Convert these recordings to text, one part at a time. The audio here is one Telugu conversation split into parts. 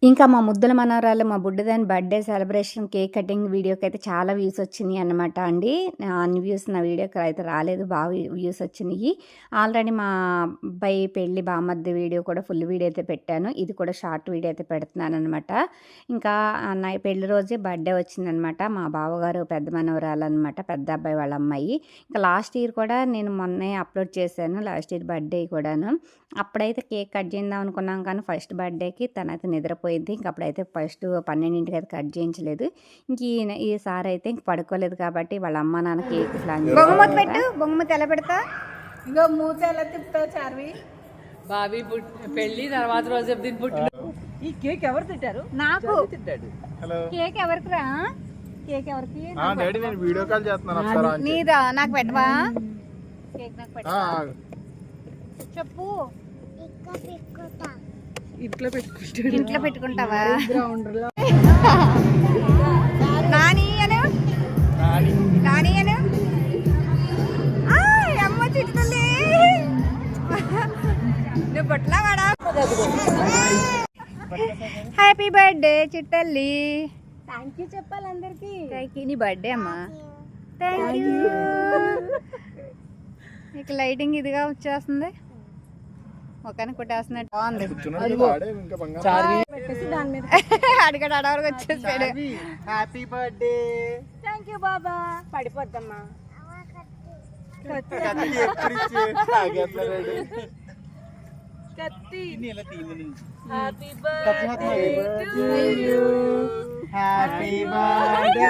ఇంకా మా ముద్దుల మనవరాలు మా బుడ్డదాని బర్త్‌డే సెలబ్రేషన్ కేక్ కటింగ్ వీడియోకైతే చాలా వ్యూస్ వచ్చినియి అన్నమాట అండి. అన్ని వ్యూస్ నా వీడియోకి అయితే రాలేదు. బాగా వ్యూస్ వచ్చినియి. ఆల్రెడీ మా అబ్బాయి పెళ్లి బామర్ది వీడియో కూడా ఫుల్ వీడియో అయితే పెట్టాను. ఇది కూడా షార్ట్ వీడియో అయితే పెడుతున్నాననమాట. ఇంకా నా పెళ్లి రోజే బర్త్‌డే వచ్చిందనమాట. మా బావగారు పెద్ద మనవరాలనమాట. పెద్ద అబ్బాయి వాళ్ళ అమ్మాయి. ఇంకా లాస్ట్ ఇయర్ కూడా నేను మొన్నే అప్లోడ్ చేశాను. లాస్ట్ ఇయర్ బర్త్‌డే కూడాను. అప్పుడైతే కేక్ కట్ చేద్దాం అనుకున్నాం కానీ ఫస్ట్ బర్త్‌డేకి తనైతే నిద్రపోయింది. ఇంక అప్పుడైతే ఫస్ట్ 12కి అయితే కట్ చేయించలేదు. ఇంక ఈసారి అయితే ఇంక పడుకోలేదు కాబట్టి వాళ్ళ అమ్మ నాన్న కేక్ ప్లాన్ బొమ్మతి పెట్టు. బొమ్మతి ఎలా పెడతా? ఇంకో మూత ఎలా తిప్పుతావు చార్వి? బాబీ పెళ్లి తర్వాత రోజు దీని పుట్టిన ఈ కేక్ ఎవరు తింటారు? నాకు తింటాడు. కేక్ ఎవరికి రా? కేక్ ఎవరికి? డాడీ నేను వీడియో కాల్ చేస్తున్నాను ఒకసారి అంటే. నీదా? నాకు పెట్టవా? కేక్ నాకు పెట్టవా? చెప్పు. ఇంట్లో పెట్టుకుంటాడు. ఇంట్లో పెట్టుకుంటావా? గ్రౌండ్ లో నాని అను. నాని అను. అమ్మ చిట్టుతల్లి నువ్వు పొట్లా వాడా. హ్యాపీ బర్త్డే చిట్టల్లి. థ్యాంక్ యూ చెప్పాలి అందరికి. Thank you. నీ బర్త్డే అమ్మా. Thank you. నీకు లైటింగ్ ఇదిగా వచ్చేస్తుంది. ఒకని కొట్టేస్తున్నట్టు బాగుంది. పెట్టేసి దాని మీద అడిగాడు అడవరకు వచ్చేసాడు. Happy birthday. థ్యాంక్ యూ బాబా. పడిపోద్దమ్మా. కత్తి. Happy birthday to you. Happy birthday.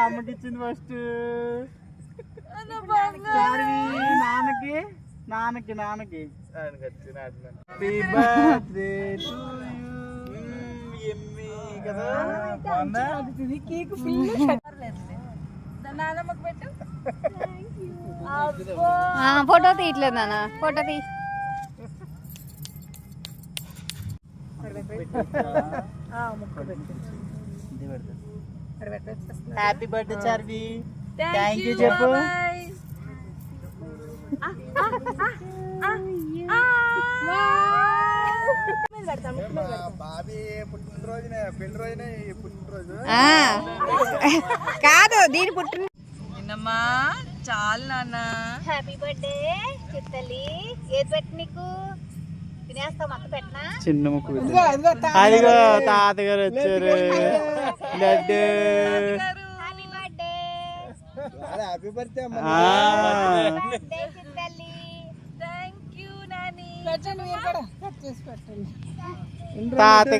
అమ్మకి ఇచ్చింది ఫస్ట్. నాన్నకి నాన్నకి నాన్నకి హ్యాపీ బర్త్డే టు యు. కదా కేక్ ఫుల్ నాన్నమ్మకు పెట్టు. ఫోటో తీయట్లేదు నాన్న. ఫోటో తీ. Happy birthday Charvi. Thank you చెప్పు. బాబీ పుట్టినరోజునే పెళ్లి రోజునే పుట్టినరోజు కాదు దీని పుట్టిన. నిన్నమ్మా చాలు నాన్న. హ్యాపీ బర్త్డే చిత్తల్లి. ఏది పెట్టి నీకు తినేస్తావు? మొత్తం పెట్టనా? చిన్న ముక్కు. అదిగో తాతగారు వచ్చారు. Laddu. Happy birthday. Happy birthday birthday చిత్తల్లి. Thank you Nani. తాత